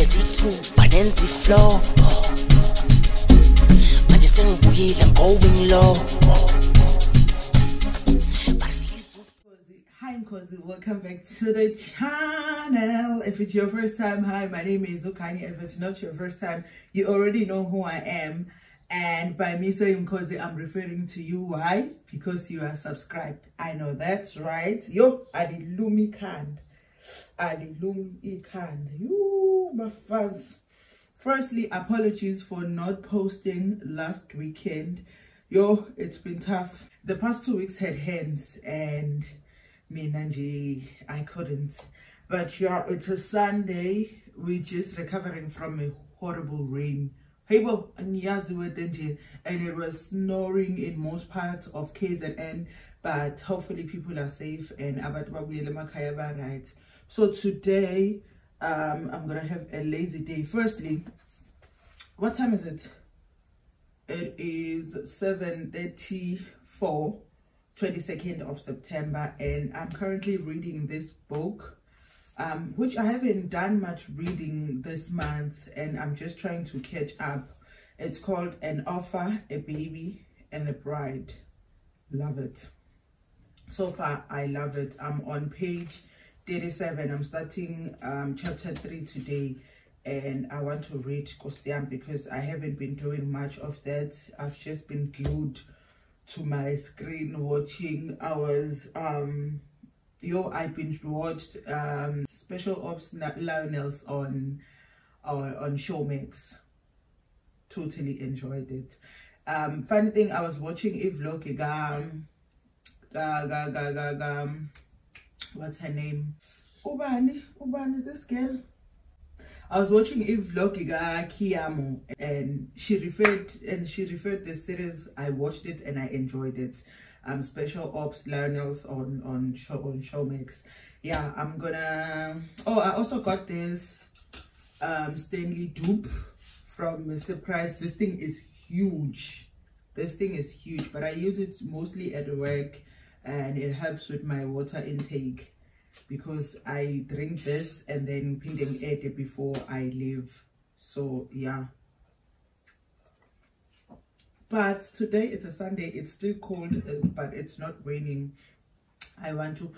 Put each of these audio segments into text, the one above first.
nesithuba nenza iflow manje sengibuyile I'm going low. Hi Mkhozi, welcome back to the channel. If it's your first time, hi, my name is Okanye. If it's not your first time, you already know who I am. And by me saying Mkhozi, I'm referring to you. Why? Because you are subscribed. I know that's right. Yo, adilumi kand. Adilumi kand. You, my fuzz. Firstly, apologies for not posting last weekend. Yo, it's been tough. The past 2 weeks had hands and me Nanji, I couldn't. But yeah, it's a Sunday. We're just recovering from a horrible rain. And it was snowing in most parts of KZN, but hopefully people are safe and right. So today I'm gonna have a lazy day. Firstly, what time is it? It is 7:34, 22nd of September, and I'm currently reading this book, which I haven't done much reading this month, and I'm just trying to catch up. It's called An Offer, a Baby, and a Bride. Love it. So far, I love it. I'm on page 37. I'm starting chapter 3 today, and I want to read Kosiam because I haven't been doing much of that. I've just been glued to my screen watching hours. I binge watched Special Ops Lionels on Showmax. Totally enjoyed it. Funny thing, I was watching VLOGTOBER. What's her name? Ubani, this girl. I was watching VLOGTOBER Kiamo, and she referred the series. I watched it and I enjoyed it. Special Ops Lionels on Showmax. Yeah, I'm gonna. Oh, I also got this Stanley dupe from Mr. Price. This thing is huge. This thing is huge, but I use it mostly at work, and it helps with my water intake because I drink this and then pinding it before I leave. So yeah. But today it's a Sunday. It's still cold, but it's not raining. I want to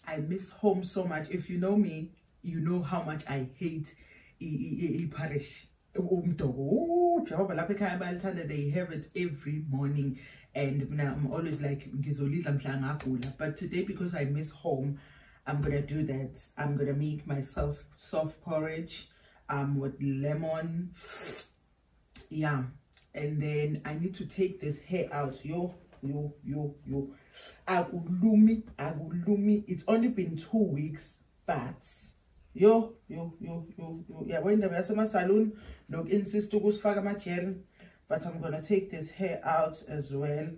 I miss home so much. If you know me, you know how much I hate parish. They have it every morning, and I'm always like, but today, because I miss home, I'm gonna do that. I'm gonna make myself soft porridge with lemon. Yeah, and then I need to take this hair out. Agulumi. It's only been 2 weeks, but yeah, when the summer salon, no insist to go my gel, but I'm gonna take this hair out as well.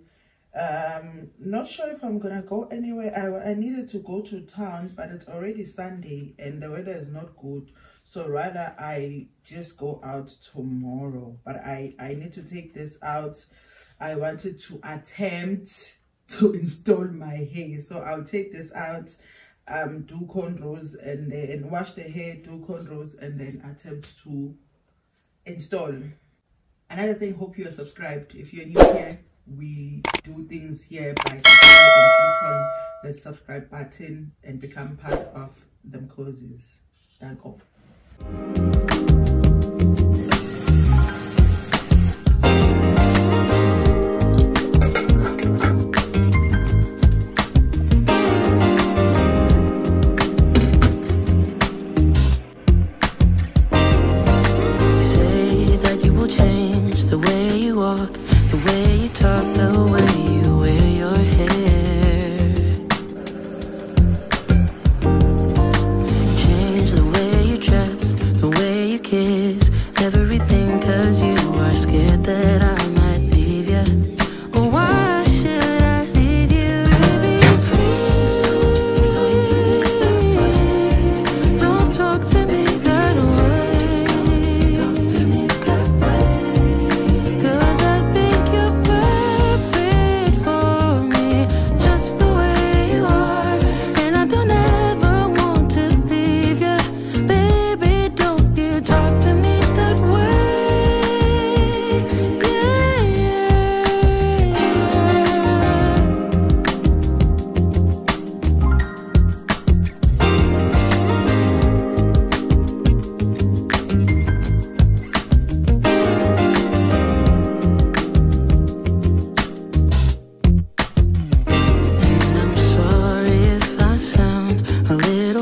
Not sure if I'm gonna go anywhere. I needed to go to town, but it's already Sunday and the weather is not good, so rather I just go out tomorrow. But I need to take this out. I wanted to attempt to install my hair, so I'll take this out, do cornrows and then wash the hair, do cornrows, and then attempt to install. Another thing, hope you are subscribed. If you're new here, we do things here by subscribing, and click on the subscribe button and become part of the Mkhozis. Thank you.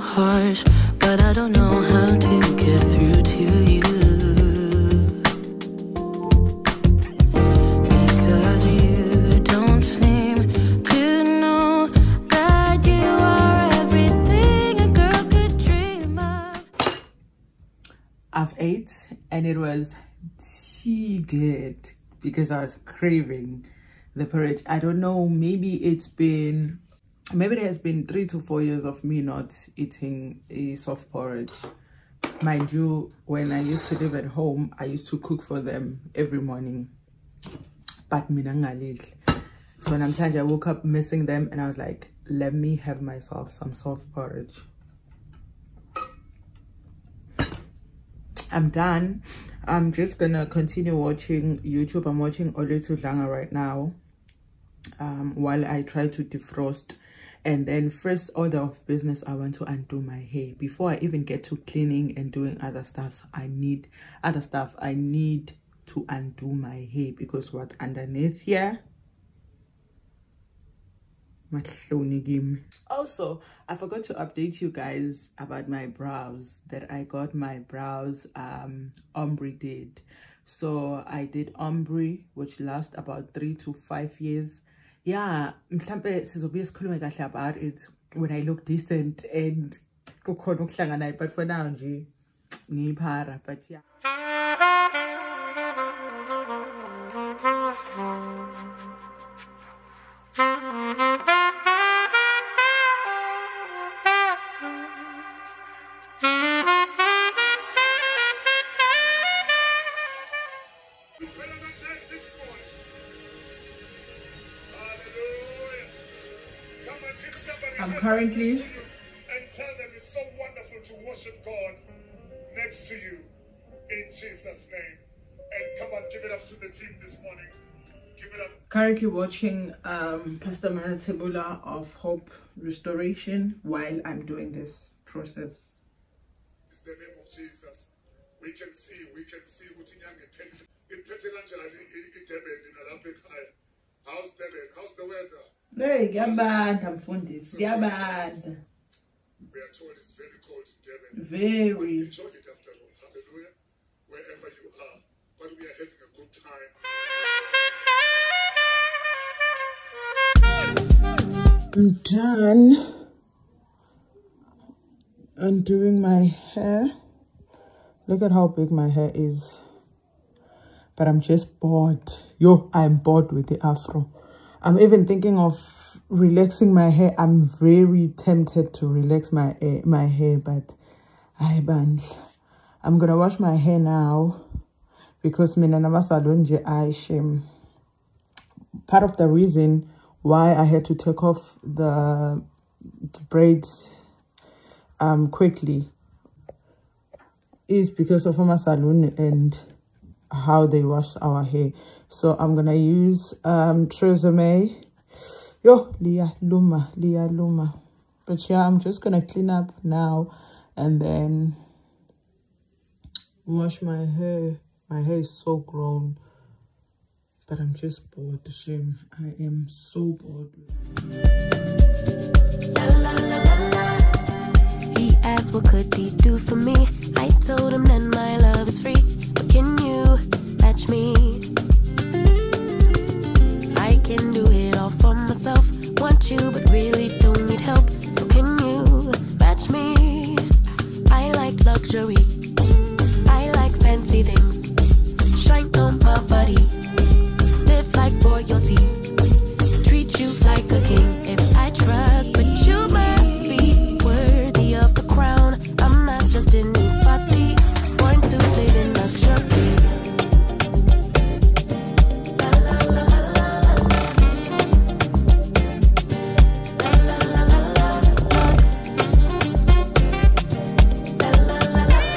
harsh, but I don't know how to get through to you. Because you don't seem to know that you are everything a girl could dream of. I've ate and it was tea good because I was craving the porridge. I don't know, maybe it has been 3 to 4 years of me not eating a soft porridge. Mind you, when I used to live at home, I used to cook for them every morning. But so sometimes I woke up missing them and I was like, let me have myself some soft porridge. I'm done. I'm just gonna continue watching YouTube. I'm watching Oletu Dlanga right now while I try to defrost. And then first order of business, I want to undo my hair. Before I even get to cleaning and doing other stuff, I need to undo my hair because what's underneath here. Also, I forgot to update you guys about my brows, that I got my brows ombre did. So I did ombre, which lasts about 3 to 5 years. Yeah, about it when I look decent and but for now, but yeah. I'm currently and tell them it's so wonderful to worship God next to you in Jesus' name. And come on, give it up to the team this morning. Give it up. Currently watching Pastor Manatebula of Hope Restoration while I'm doing this process. It's the name of Jesus. We can see how's Devin? How's the weather? Hey, bad. I'm funded. We are told it's very cold in Devon. Very. But enjoy it after all. Hallelujah. Wherever you are. But we are having a good time. I'm done undoing my hair. Look at how big my hair is. But I'm just bored. I'm bored with the afro. I'm even thinking of relaxing my hair. I'm very tempted to relax my hair, but I'm gonna wash my hair now because part of the reason why I had to take off the braids quickly is because of my salon and how they wash our hair. So I'm gonna use Tresemme. Leah Luma. But yeah, I'm just gonna clean up now and then wash my hair. My hair is so grown, but I'm just bored. Shame, I am so bored. He asked what could he do for me. I told him that my love is free. But can you match me? I can do it all for myself. Want you but really don't need help. So can you match me? I like luxury. I like fancy things. Shine on my body. Live like royalty. Treat you like a king. If I trust, but you must be worthy of the crown. I'm not just anybody. Born to live in luxury. La la la la la la la la la la lux. La la la la la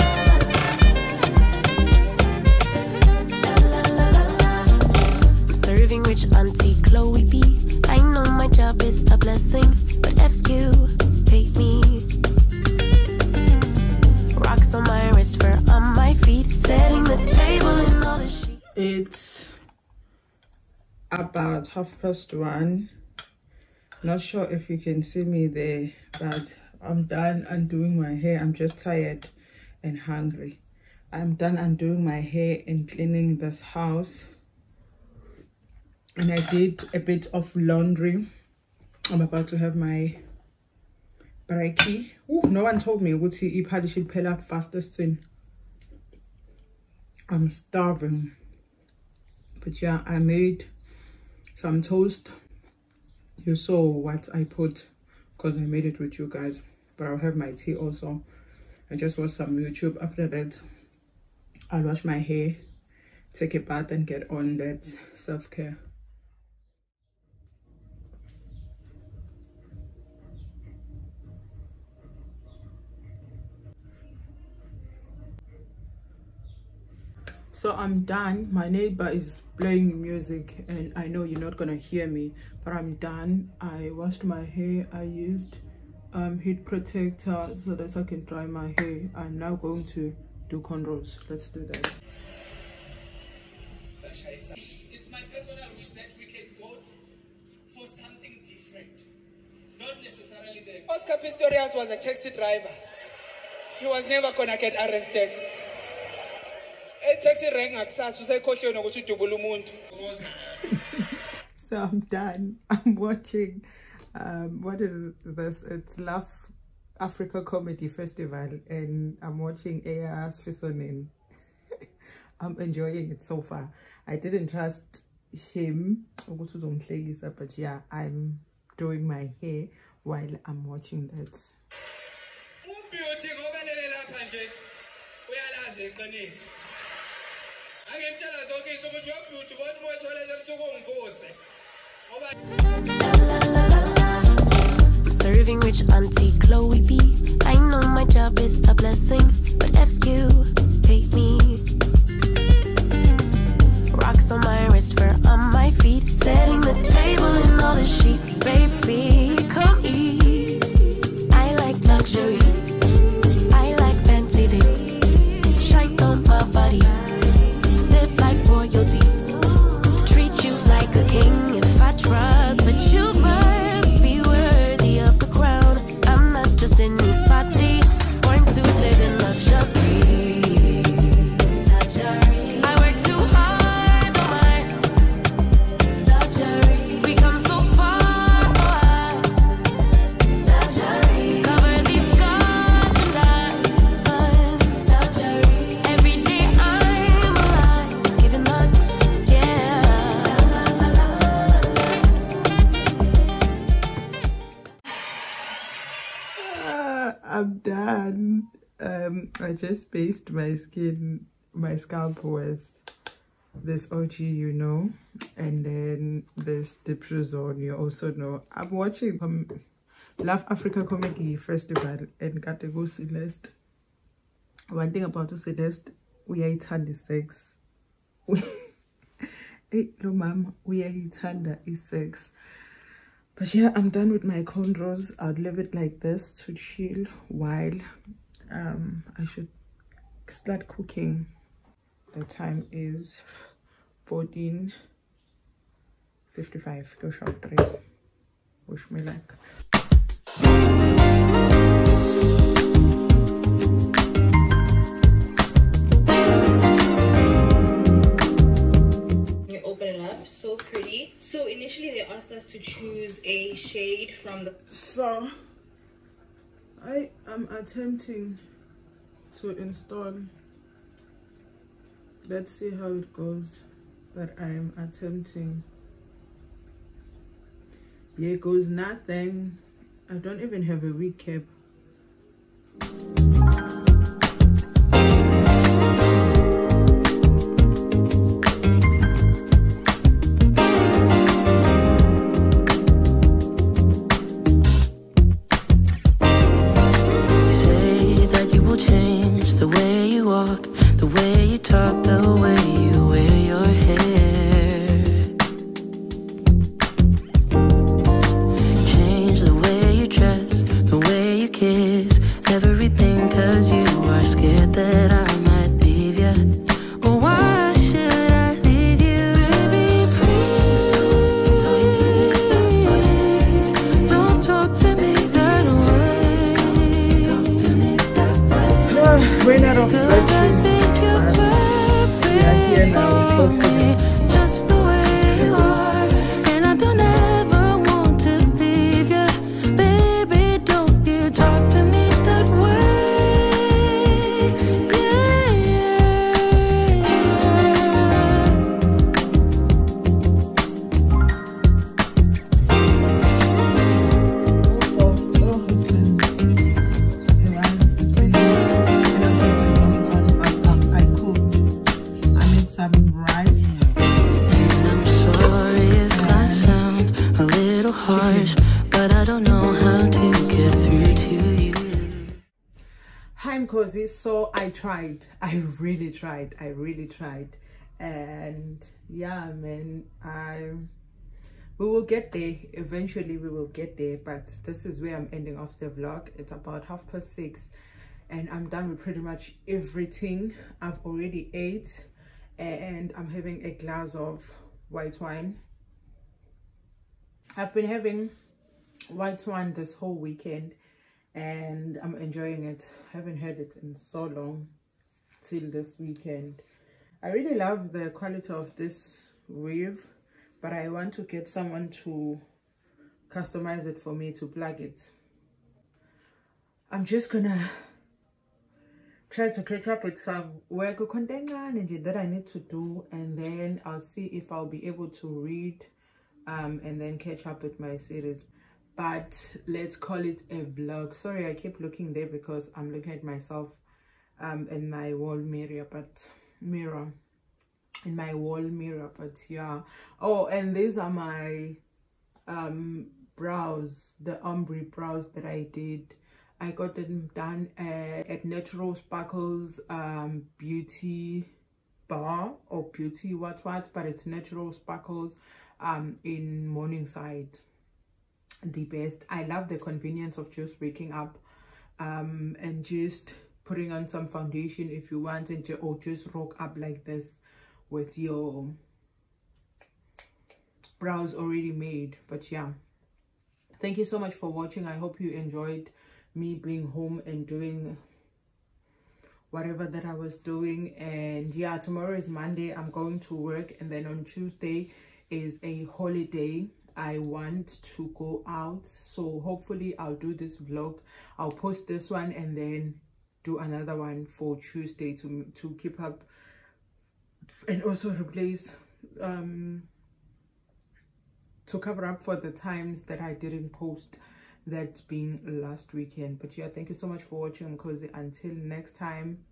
la la la. I'm serving rich Auntie Chloe B. I know my job is a blessing, but if you pay me. Rocks on my wrist, fur on my feet, setting the table in all the sheets. It's about 1:30. Not sure if you can see me there, but I'm done undoing my hair. I'm just tired and hungry. I'm done undoing my hair and cleaning this house. And I did a bit of laundry. I'm about to have my brekkie. No one told me what he probably should pay up fastest soon. I'm starving. But yeah, I made some toast. You saw what I put because I made it with you guys. But I'll have my tea also. I just watched some YouTube. After that, I'll wash my hair, take a bath, and get on that self-care. So I'm done. My neighbor is playing music and I know you're not gonna hear me, but I'm done. I washed my hair. I used heat protector so that I can dry my hair. I'm now going to do cornrows. Let's do that. It's my personal wish that we can vote for something different, not necessarily the Oscar Pistorius was a taxi driver. He was never gonna get arrested. So I'm done. I'm watching what is this? It's Laugh Africa Comedy Festival and I'm watching Aya's Fisonin. I'm enjoying it so far. I didn't trust him, but yeah, I'm doing my hair while I'm watching that. I'm serving rich Auntie Chloe B. I know my job is a blessing, but if you hate me, rocks on my wrist, fur on my feet, setting the table in all the chic. Baby, come eat. I like luxury. I like fancy things. Shine on my body. Live like royalty. Treat you like a king if I trust, but you must be worthy of the crown. I'm not just anybody, born to live in luxury. I work too hard on my luxury. We come so far, luxury. Cover these scars and diamonds, luxury. Every day I'm alive, it's giving lux, yeah. I'm done. I just based my scalp with this OG, you know, and then this Dipshuzon, you also know. I'm watching Laugh Africa Comedy Festival and got to go Celeste. One thing about to Celeste, we are 806. Hey, no, ma'am, we are 806. But yeah, I'm done with my cornrows. I'll leave it like this to chill while I should start cooking. The time is 14:55. Go shop 3. Wish me luck. You open it up, so pretty. So initially they asked us to choose a shade from the... So I am attempting to install. Let's see how it goes. But I am attempting. Here goes nothing. I don't even have a wig cap. Mkhozi. So I really tried, and yeah, man, we will get there eventually. We will get there, but this is where I'm ending off the vlog. It's about 6:30 and I'm done with pretty much everything. I've already ate and I'm having a glass of white wine. I've been having white wine this whole weekend and I'm enjoying it. I haven't had it in so long till this weekend. I really love the quality of this weave, but I want to get someone to customize it for me, to plug it. I'm just gonna try to catch up with some work that I need to do, and then I'll see if I'll be able to read and then catch up with my series. But let's call it a vlog. Sorry, I keep looking there because I'm looking at myself in my wall mirror, but yeah. Oh, and these are my brows, the ombre brows that I did. I got them done at Natural Sparkles beauty bar, or beauty what, but it's Natural Sparkles in Morningside. The best. I love the convenience of just waking up and just putting on some foundation if you want, and or just rock up like this with your brows already made. But yeah, thank you so much for watching. I hope you enjoyed me being home and doing whatever that I was doing. And yeah, tomorrow is Monday. I'm going to work, and then on Tuesday is a holiday. I want to go out, so hopefully I'll do this vlog. I'll post this one and then do another one for Tuesday to keep up, and also replace to cover up for the times that I didn't post, that being last weekend. But yeah, thank you so much for watching, Mkhozi. Until next time.